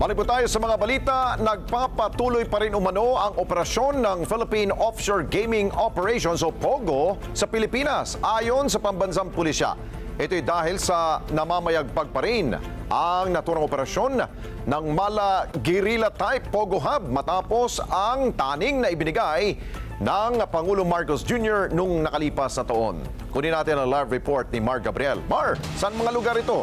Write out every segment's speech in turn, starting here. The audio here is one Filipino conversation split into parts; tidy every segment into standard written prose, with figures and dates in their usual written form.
Balik po tayo sa mga balita. Nagpapatuloy pa rin umano ang operasyon ng Philippine Offshore Gaming Operations o POGO sa Pilipinas ayon sa pambansang pulisya. Ito'y dahil sa namamayagpag pa rin ang naturang operasyon ng Mala Guerrilla Type POGO Hub matapos ang taning na ibinigay ng Pangulong Marcos Jr. nung nakalipas na taon. Kunin natin ang live report ni Mar Gabriel. Mar, saan mga lugar ito?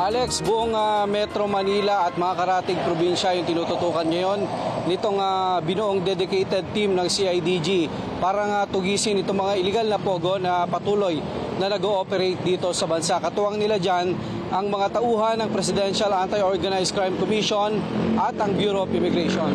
Alex, buong Metro Manila at mga karatig probinsya yung tinututukan ngayon nitong binuong dedicated team ng CIDG para tugisin itong mga illegal na pogo na patuloy na nag-ooperate dito sa bansa. Katuwang nila dyan ang mga tauhan ng Presidential Anti-Organized Crime Commission at ang Bureau of Immigration.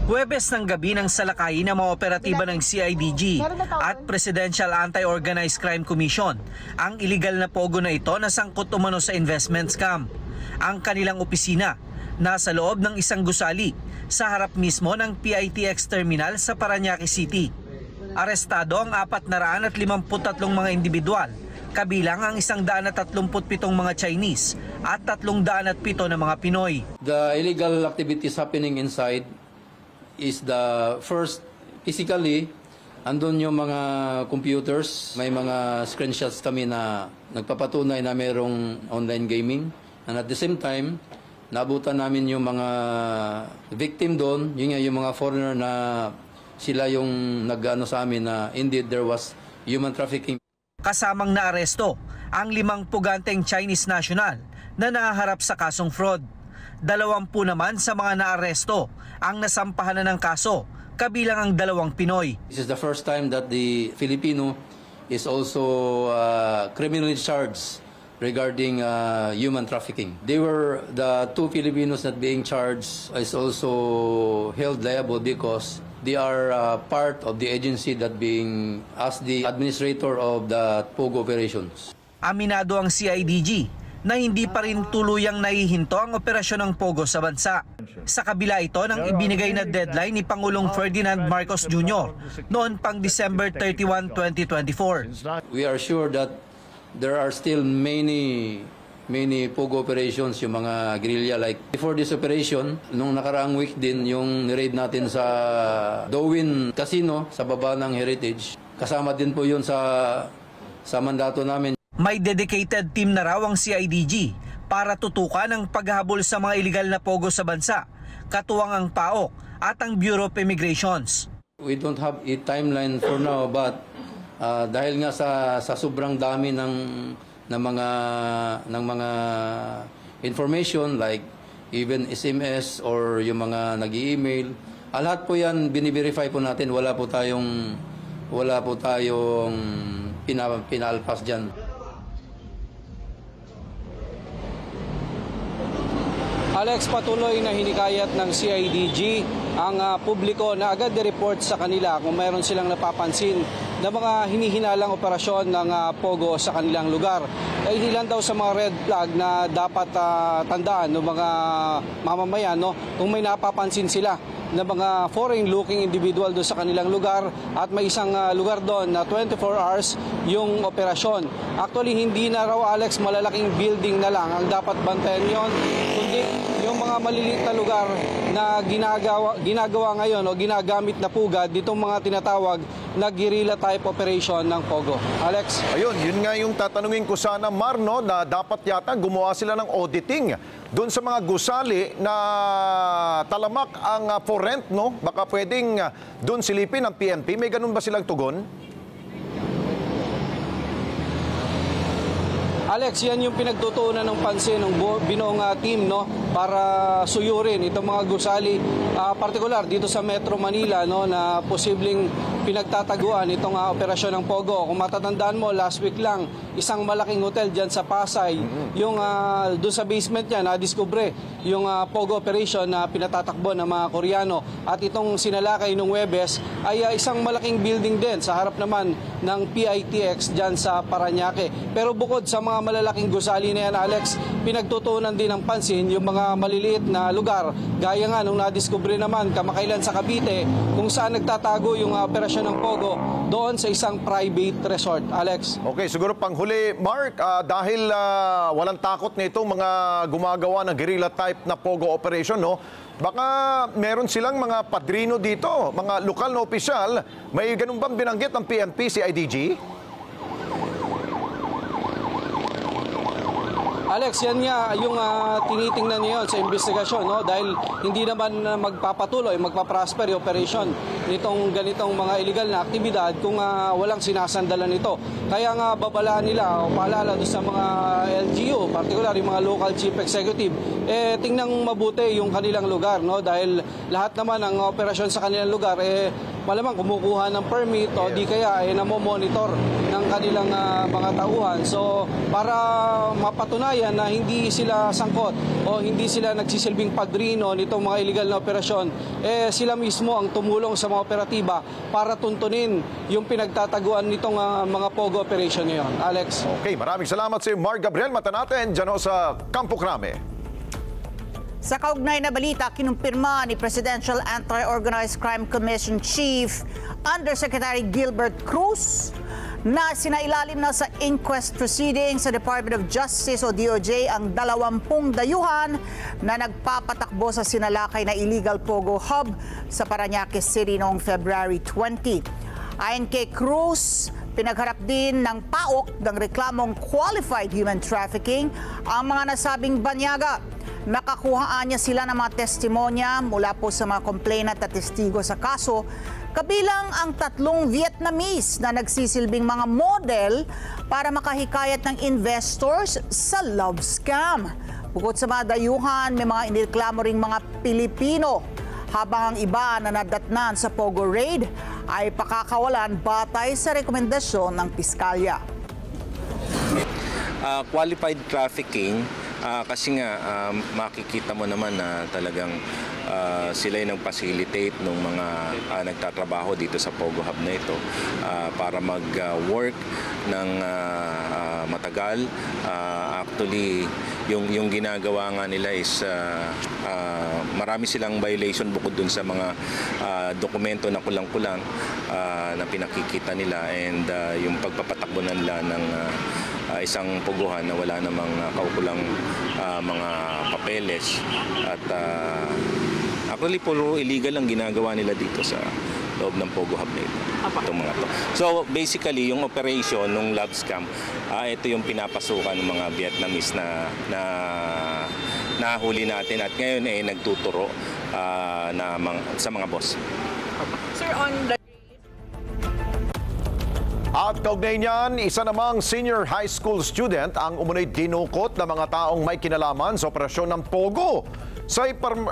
Huwebes ng gabi ng salakayin ng mga operatiba ng CIDG at Presidential Anti-Organized Crime Commission ang iligal na pogo na ito na sangkot umano sa investment scam. Ang kanilang opisina nasa loob ng isang gusali sa harap mismo ng PITX Terminal sa Parañaque City. Arestado ang 453 mga individual, kabilang ang 137 mga Chinese at 307 na mga Pinoy. The illegal activities happening inside is the first, physically, andun yung mga computers, may mga screenshots kami na nagpapatunay na mayroong online gaming. And at the same time, naabutan namin yung mga victim doon, yung mga foreigner na sila yung nag-ano sa amin na indeed there was human trafficking. Kasamang naaresto ang 5 puganteng Chinese national na nahaharap sa kasong fraud. 20 naman sa mga naaresto ang nasampahan na ng kaso, kabilang ang 2 Pinoy. This is the first time that the Filipino is also criminally charged regarding human trafficking. They were the 2 Filipinos that being charged is also held liable because they are part of the agency that being as the administrator of the POGO operations. Aminado ang CIDG na hindi pa rin tuluyang nahihinto ang operasyon ng POGO sa bansa. Sa kabila ito ng ibinigay na deadline ni Pangulong Ferdinand Marcos Jr. noon pang December 31, 2024. We are sure that there are still many POGO operations, yung mga guerrilla like. Before this operation, nung nakaraang week din, yung raid natin sa Dowin Casino sa baba ng Heritage, kasama din po yun sa mandato namin. May dedicated team na raw ang CIDG para tutukan ang paghahabol sa mga iligal na pogo sa bansa, katuwang ang PAOK at ang Bureau of Immigrations. We don't have a timeline for now, but dahil nga sa sobrang dami ng mga information like even SMS or yung mga nag-i-email, lahat po yan bini-verify po natin. Wala po tayong pinalpas diyan. Alex, patuloy na hinikayat ng CIDG ang publiko na agad i-report sa kanila kung mayroon silang napapansin na mga hinihinalang operasyon ng POGO sa kanilang lugar. Hindi lang daw sa mga red flag na dapat tandaan ng mga mamamayan, no? Kung may napapansin sila na mga foreign-looking individual doon sa kanilang lugar at may isang lugar doon na 24 hours yung operasyon. Actually, hindi na raw, Alex, malalaking building na lang ang dapat bantayan yon, kundi yung mga maliliit na lugar na ginagawa ngayon o ginagamit na pugad ditong mga tinatawag na guerrilla type operation ng POGO. Alex? Ayun, yun nga yung tatanungin ko sana, Marno, na dapat yata gumawa sila ng auditing doon sa mga gusali na talamak ang for rent, no? Baka pwedeng doon silipin ang PNP. May ganun ba silang tugon? Alex, yan yung pinagtutuunan ng pansin ng binuong team, no, para suyurin itong mga gusali, partikular dito sa Metro Manila, no, na posibleng pinagtataguan itong operasyon ng POGO. Kung matatandaan mo, last week lang, isang malaking hotel dyan sa Pasay, yung doon sa basement niya, na-discover yung POGO operation na pinatatakbo ng mga Koreano. At itong sinalakay ng Huwebes ay isang malaking building din sa harap naman ng PITX dyan sa Parañaque. Pero bukod sa mga malalaking gusali na yan, Alex, pinagtutuunan din ng pansin yung mga maliliit na lugar. Gaya nga nung nadiskubre naman kamakailan sa Cavite kung saan nagtatago yung operasyon ng Pogo doon sa isang private resort. Alex? Okay, siguro panghuli, Mark, dahil walang takot nitong mga gumagawa ng guerrilla type na Pogo operation, no? Baka meron silang mga padrino dito, mga lokal na opisyal. May ganun bang binanggit ng PNP, CIDG? Alex, yan nga yung tinitingnan niyo sa investigasyon, no? Dahil hindi naman magpapatuloy, magpaprosper yung operation nitong ganitong mga illegal na aktibidad kung walang sinasandalan nito. Kaya nga babalaan nila o paalala doon sa mga LGU, particular yung mga local chief executive, tingnan mabuti yung kanilang lugar, no? Dahil lahat naman ng operasyon sa kanilang lugar, malamang kumukuha ng permit o di kaya namomonitor ng kanilang mga tauhan. So, para mapatunayan na hindi sila sangkot o hindi sila nagsisilbing padrino nitong mga illegal na operasyon, sila mismo ang tumulong sa mga operatiba para tuntunin yung pinagtataguan nitong mga Pogo operation ngayon. Alex? Okay, maraming salamat si Mark Gabriel. Mata natin dyan ho sa Campo Crame. Sa kaugnay na balita, kinumpirma ni Presidential Anti-Organized Crime Commission Chief Undersecretary Gilbert Cruz na sinailalim na sa inquest proceedings sa Department of Justice o DOJ ang 20 dayuhan na nagpapatakbo sa sinalakay na illegal Pogo Hub sa Parañaque City noong February 20. Ayon kay Cruz, pinagharap din ng PAOK ng reklamong qualified human trafficking ang mga nasabing banyaga. Nakakuhaan niya sila ng mga testimonya mula po sa mga complainant at testigo sa kaso, kabilang ang 3 Vietnamese na nagsisilbing mga model para makahikayat ng investors sa love scam. Bukod sa mga dayuhan, may mga inireklamo ring mga Pilipino, habang ang iba na nadatnan sa Pogo Raid ay pakakawalan batay sa rekomendasyon ng piskalya. Qualified trafficking, kasi nga makikita mo naman na talagang sila yung nag-facilitate ng mga nagtatrabaho dito sa Pogo Hub na ito para mag-work ng matagal. Actually, yung ginagawa nga nila is marami silang violation bukod dun sa mga dokumento na kulang-kulang na pinakikita nila, and yung pagpapatakbo nila ng isang poguhan na wala namang kaukulang mga papeles, at actually puro illegal ang ginagawa nila dito sa loob ng Pogo Hub na ito, itong mga to. So basically yung operation ng love scam, ito yung pinapasukan ng mga Vietnamese na nahuli natin at ngayon nagtuturo sa mga boss. Sir, on the At kaugnay niyan, isa namang senior high school student ang umunoy dinukot ng mga taong may kinalaman sa operasyon ng Pogo. Sa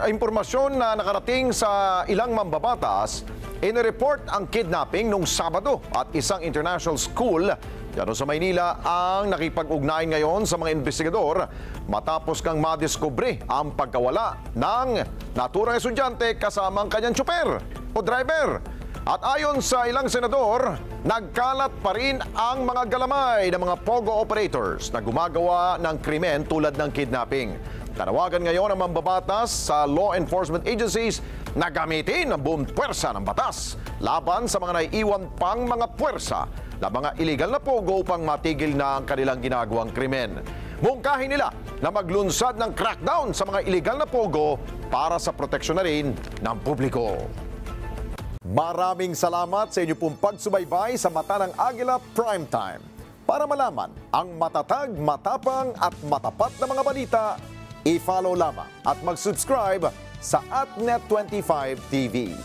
impormasyon na nakarating sa ilang mambabatas, inireport ang kidnapping nung Sabado at isang international school dito sa Maynila ang nakipag-ugnayan ngayon sa mga investigador matapos kang madiskubre ang pagkawala ng naturang estudyante kasama ang kanyang tsuper o driver. At ayon sa ilang senador, nagkalat pa rin ang mga galamay ng mga Pogo operators na gumagawa ng krimen tulad ng kidnapping. Tanawagan ngayon ang mambabatas sa law enforcement agencies na gamitin ang buong puwersa ng batas laban sa mga naiiwan pang mga puwersa na mga illegal na Pogo upang matigil na ang kanilang ginagawang krimen. Mungkahin nila na maglunsad ng crackdown sa mga illegal na Pogo para sa proteksyon na rin ng publiko. Maraming salamat sa inyo pong pagsubaybay sa Mata ng Agila Primetime. Para malaman ang matatag, matapang at matapat na mga balita, i-follow lamang at mag-subscribe sa AtNet25 TV.